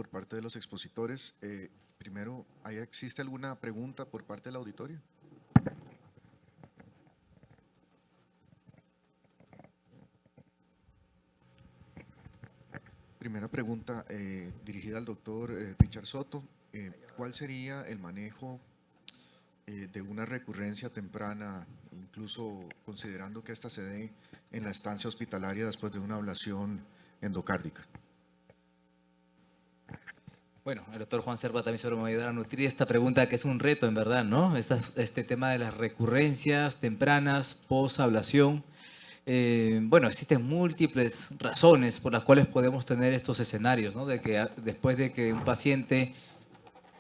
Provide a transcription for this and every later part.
por parte de los expositores. Primero, ¿existe alguna pregunta por parte del auditorio? Primera pregunta dirigida al doctor Richard Soto. ¿Cuál sería el manejo de una recurrencia temprana, incluso considerando que esta se dé en la estancia hospitalaria después de una ablación endocárdica? Bueno, el doctor Juan Serpa también se me va a ayudar a nutrir esta pregunta, que es un reto en verdad, ¿no? Este tema de las recurrencias tempranas, post-ablación. Bueno, existen múltiples razones por las cuales podemos tener estos escenarios, ¿no? De que después de que un paciente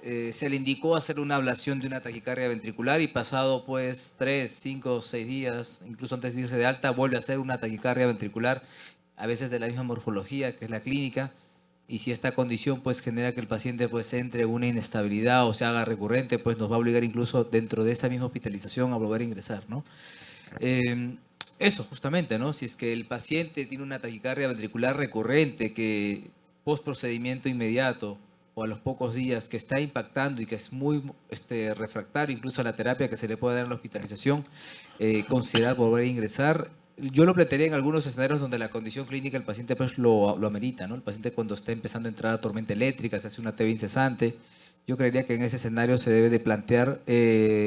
se le indicó hacer una ablación de una taquicardia ventricular y pasado pues 3, 5, 6 días, incluso antes de irse de alta, vuelve a hacer una taquicardia ventricular, a veces de la misma morfología que es la clínica, y si esta condición pues genera que el paciente pues entre en una inestabilidad o se haga recurrente, pues nos va a obligar incluso dentro de esa misma hospitalización a volver a ingresar, ¿no? Eso justamente, ¿no? Si es que el paciente tiene una taquicardia ventricular recurrente que post procedimiento inmediato o a los pocos días que está impactando y que es muy refractario incluso a la terapia que se le puede dar en la hospitalización, considerar volver a ingresar. Yo lo plantearía en algunos escenarios donde la condición clínica del paciente pues lo amerita, ¿no? El paciente cuando está empezando a entrar a tormenta eléctrica, se hace una TB incesante, yo creería que en ese escenario se debe de plantear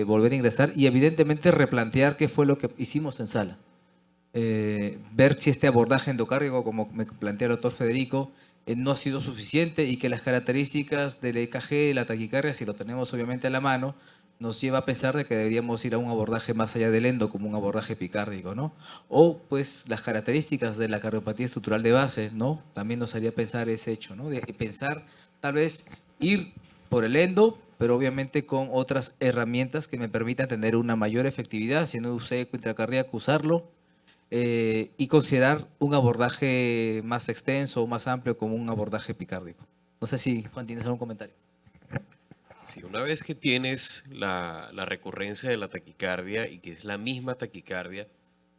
volver a ingresar y evidentemente replantear qué fue lo que hicimos en sala. Ver si este abordaje endocárdico, como me plantea el doctor Federico, no ha sido suficiente y que las características del EKG de la taquicardia, si lo tenemos obviamente a la mano, nos lleva a pensar de que deberíamos ir a un abordaje más allá del endo, como un abordaje epicárdico, ¿no? O, pues, las características de la cardiopatía estructural de base, ¿no? También nos haría pensar ese hecho, ¿no? De pensar, tal vez, ir por el endo, pero obviamente con otras herramientas que me permitan tener una mayor efectividad, si no usé eco intracardíaco, usarlo, y considerar un abordaje más extenso o más amplio como un abordaje epicárdico. No sé si, Juan, tienes algún comentario. Sí, una vez que tienes la recurrencia de la taquicardia y que es la misma taquicardia,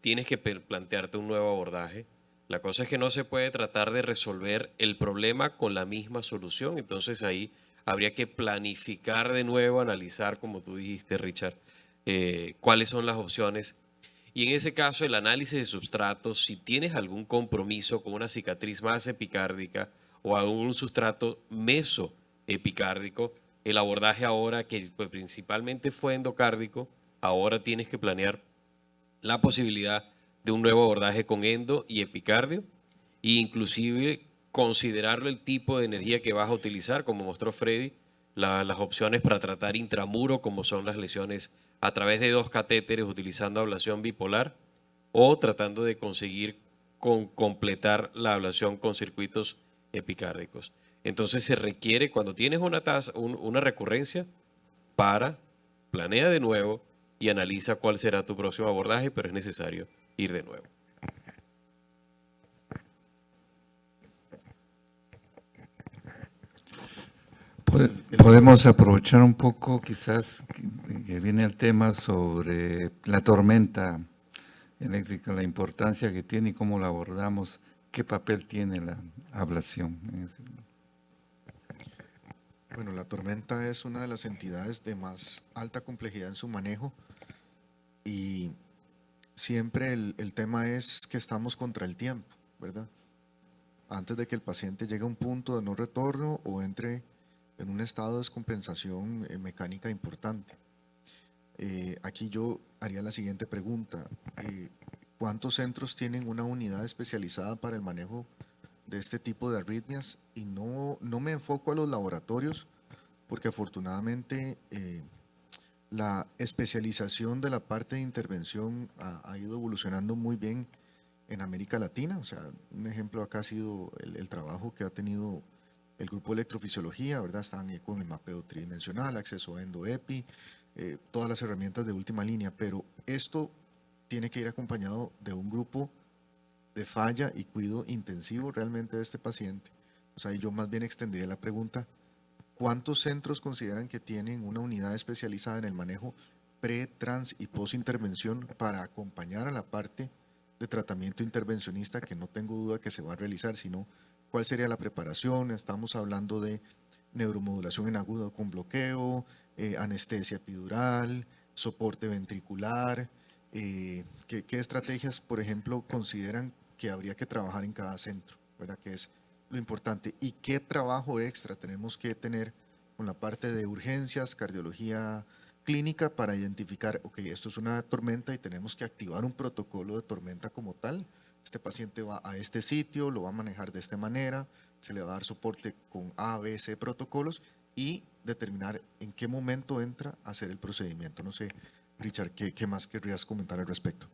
tienes que plantearte un nuevo abordaje. La cosa es que no se puede tratar de resolver el problema con la misma solución, entonces ahí habría que planificar de nuevo, analizar, como tú dijiste, Richard, cuáles son las opciones. Y en ese caso, el análisis de substratos, si tienes algún compromiso con una cicatriz más epicárdica o algún sustrato mesoepicárdico, el abordaje ahora, que pues, principalmente fue endocárdico, ahora tienes que planear la posibilidad de un nuevo abordaje con endo y epicardio, e inclusive considerarlo el tipo de energía que vas a utilizar, como mostró Freddy, las opciones para tratar intramuro, como son las lesiones a través de 2 catéteres utilizando ablación bipolar, o tratando de conseguir completar la ablación con circuitos epicárdicos. Entonces se requiere, cuando tienes una recurrencia, planea de nuevo y analiza cuál será tu próximo abordaje, pero es necesario ir de nuevo. Podemos aprovechar un poco, quizás, que viene el tema sobre la tormenta eléctrica, la importancia que tiene y cómo la abordamos, qué papel tiene la ablación. Bueno, la tormenta es una de las entidades de más alta complejidad en su manejo y siempre el tema es que estamos contra el tiempo, ¿verdad? Antes de que el paciente llegue a un punto de no retorno o entre en un estado de descompensación mecánica importante. Aquí yo haría la siguiente pregunta. ¿Cuántos centros tienen una unidad especializada para el manejo de este tipo de arritmias? Y no me enfoco a los laboratorios, porque afortunadamente la especialización de la parte de intervención ha ido evolucionando muy bien en América Latina. O sea, un ejemplo acá ha sido el trabajo que ha tenido el grupo de electrofisiología, ¿verdad? Están con el mapeo tridimensional, acceso a EndoEpi, todas las herramientas de última línea, pero esto tiene que ir acompañado de un grupo de falla y cuidado intensivo realmente de este paciente. O sea, yo más bien extendería la pregunta: ¿cuántos centros consideran que tienen una unidad especializada en el manejo pre, trans y post intervención para acompañar a la parte de tratamiento intervencionista, que no tengo duda que se va a realizar, sino ¿Cuál sería la preparación? Estamos hablando de neuromodulación en agudo con bloqueo, anestesia epidural, soporte ventricular. ¿Qué estrategias, por ejemplo, consideran que habría que trabajar en cada centro, ¿verdad? Que es lo importante. ¿Y qué trabajo extra tenemos que tener con la parte de urgencias, cardiología clínica para identificar, ok, esto es una tormenta y tenemos que activar un protocolo de tormenta como tal? Este paciente va a este sitio, lo va a manejar de esta manera, se le va a dar soporte con A, B, C protocolos y determinar en qué momento entra a hacer el procedimiento. No sé, Richard, ¿qué más querrías comentar al respecto?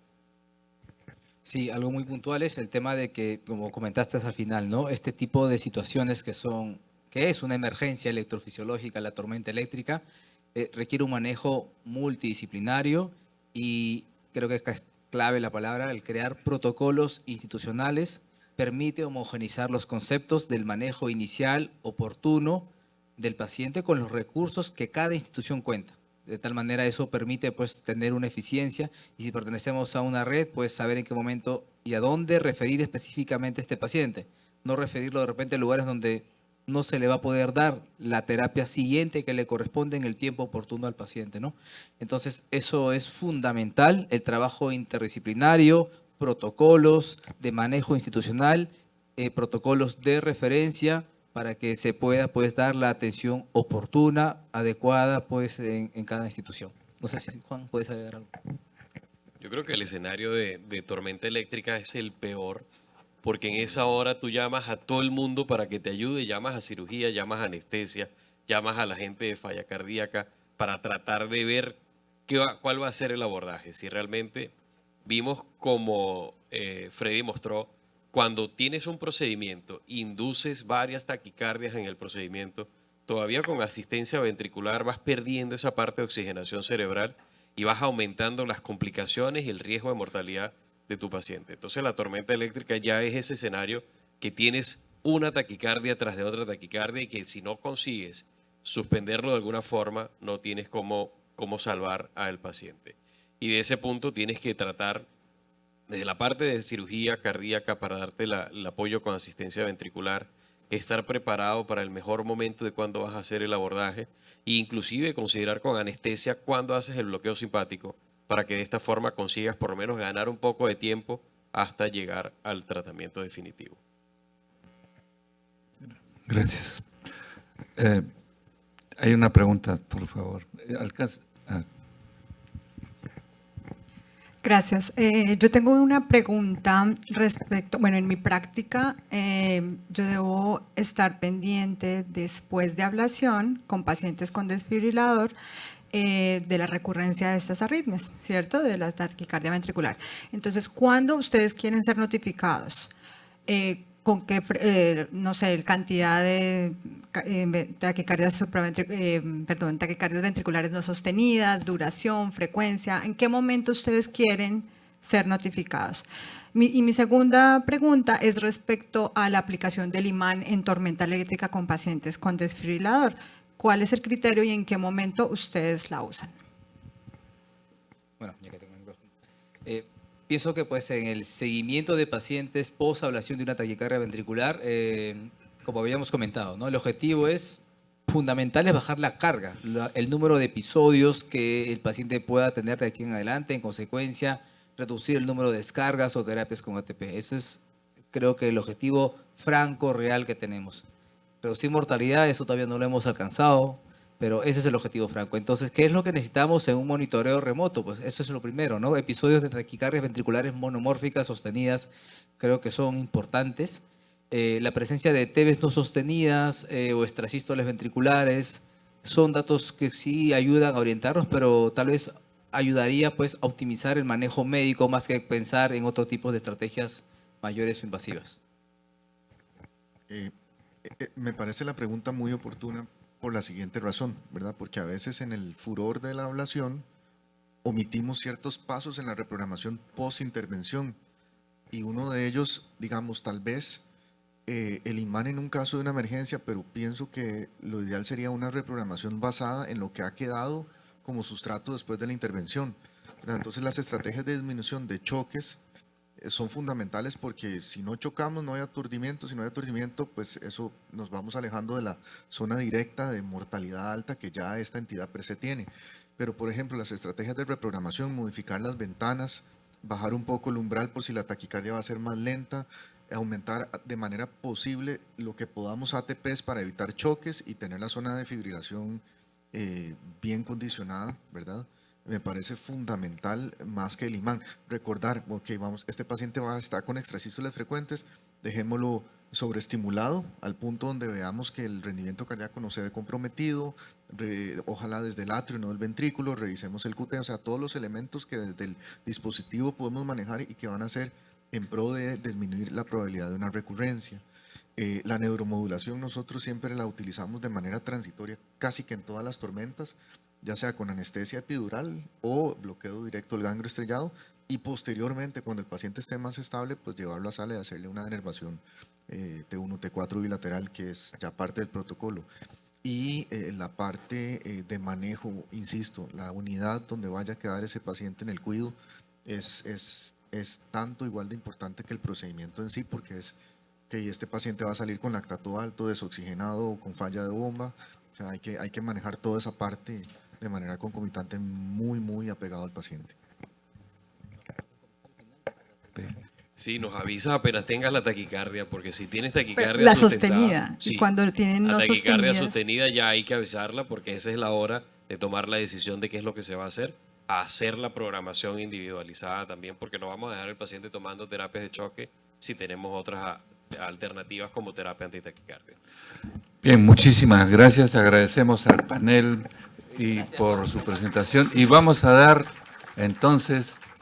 Sí, algo muy puntual es el tema de que, como comentaste al final, ¿no? Este tipo de situaciones que es una emergencia electrofisiológica, la tormenta eléctrica, requiere un manejo multidisciplinario y creo que es clave la palabra, el crear protocolos institucionales permite homogeneizar los conceptos del manejo inicial oportuno del paciente con los recursos que cada institución cuenta. De tal manera eso permite pues tener una eficiencia y si pertenecemos a una red, pues saber en qué momento y a dónde referir específicamente a este paciente. No referirlo de repente a lugares donde no se le va a poder dar la terapia siguiente que le corresponde en el tiempo oportuno al paciente, ¿no? Entonces eso es fundamental, el trabajo interdisciplinario, protocolos de manejo institucional, protocolos de referencia, para que se pueda pues dar la atención oportuna, adecuada pues en cada institución. No sé si Juan puedes agregar algo. Yo creo que el escenario de tormenta eléctrica es el peor, porque en esa hora tú llamas a todo el mundo para que te ayude, llamas a cirugía, llamas a anestesia, llamas a la gente de falla cardíaca para tratar de ver cuál va a ser el abordaje. Si realmente vimos como Freddy mostró, cuando tienes un procedimiento, induces varias taquicardias en el procedimiento, todavía con asistencia ventricular vas perdiendo esa parte de oxigenación cerebral y vas aumentando las complicaciones y el riesgo de mortalidad de tu paciente. Entonces la tormenta eléctrica ya es ese escenario que tienes una taquicardia tras de otra taquicardia y que si no consigues suspenderlo de alguna forma, no tienes cómo salvar al paciente. Y de ese punto tienes que tratar desde la parte de cirugía cardíaca para darte el apoyo con asistencia ventricular, estar preparado para el mejor momento de cuándo vas a hacer el abordaje e inclusive considerar con anestesia cuándo haces el bloqueo simpático para que de esta forma consigas por lo menos ganar un poco de tiempo hasta llegar al tratamiento definitivo. Gracias. Hay una pregunta, por favor. Gracias. Yo tengo una pregunta respecto, bueno, en mi práctica yo debo estar pendiente después de ablación con pacientes con desfibrilador de la recurrencia de estas arritmias, ¿cierto? De la taquicardia ventricular. Entonces, ¿cuándo ustedes quieren ser notificados? ¿Con qué, no sé, cantidad de taquicardias taquicardias ventriculares no sostenidas, duración, frecuencia? ¿En qué momento ustedes quieren ser notificados? Y mi segunda pregunta es respecto a la aplicación del imán en tormenta eléctrica con pacientes con desfibrilador. ¿Cuál es el criterio y en qué momento ustedes la usan? Bueno, ya que tengo el micrófono. Pienso que pues en el seguimiento de pacientes post ablación de una taquicardia ventricular, como habíamos comentado, ¿no? El objetivo es fundamental es bajar la carga, el número de episodios que el paciente pueda tener de aquí en adelante, en consecuencia, reducir el número de descargas o terapias con ATP. Eso es, creo que el objetivo franco, real que tenemos. Reducir mortalidad, eso todavía no lo hemos alcanzado, pero ese es el objetivo franco. Entonces, ¿qué es lo que necesitamos en un monitoreo remoto? Pues eso es lo primero, ¿no? Episodios de taquicardias ventriculares monomórficas sostenidas creo que son importantes. La presencia de TVs no sostenidas o extrasístoles ventriculares son datos que sí ayudan a orientarnos, pero tal vez ayudaría pues a optimizar el manejo médico más que pensar en otro tipo de estrategias mayores o invasivas. Me parece la pregunta muy oportuna por la siguiente razón, ¿verdad? Porque a veces en el furor de la ablación omitimos ciertos pasos en la reprogramación post-intervención y uno de ellos, digamos, tal vez el imán en un caso de una emergencia, pero pienso que lo ideal sería una reprogramación basada en lo que ha quedado como sustrato después de la intervención, ¿verdad? Entonces las estrategias de disminución de choques son fundamentales porque si no chocamos no hay aturdimiento, si no hay aturdimiento pues eso nos vamos alejando de la zona directa de mortalidad alta que ya esta entidad per se tiene. Pero por ejemplo las estrategias de reprogramación, modificar las ventanas, bajar un poco el umbral por si la taquicardia va a ser más lenta, aumentar de manera posible lo que podamos ATPs para evitar choques y tener la zona de fibrilación bien condicionada, ¿verdad? Me parece fundamental más que el imán. Recordar, ok, vamos, este paciente va a estar con extrasístoles frecuentes, dejémoslo sobreestimulado al punto donde veamos que el rendimiento cardíaco no se ve comprometido, ojalá desde el atrio, no del ventrículo, revisemos el QT, o sea, todos los elementos que desde el dispositivo podemos manejar y que van a ser en pro de disminuir la probabilidad de una recurrencia. La neuromodulación nosotros siempre la utilizamos de manera transitoria, casi que en todas las tormentas, ya sea con anestesia epidural o bloqueo directo del ganglio estrellado, y posteriormente, cuando el paciente esté más estable, pues llevarlo a sala y hacerle una denervación T1, T4 bilateral, que es ya parte del protocolo. Y la parte de manejo, insisto, la unidad donde vaya a quedar ese paciente en el cuidado es tanto igual de importante que el procedimiento en sí, porque es que este paciente va a salir con lactato alto, desoxigenado o con falla de bomba. O sea, hay que manejar toda esa parte de manera concomitante, muy apegado al paciente. Sí, nos avisa apenas tengas la taquicardia, porque si tienes taquicardia La sustentada, sostenida. sí, Y cuando tienen la no taquicardia sostenidas. sostenida ya hay que avisarla, porque esa es la hora de tomar la decisión de qué es lo que se va a hacer la programación individualizada también, porque no vamos a dejar al paciente tomando terapias de choque si tenemos otras alternativas como terapia antitaquicardia. Bien, muchísimas gracias. Agradecemos al panel y por su presentación. Y vamos a dar entonces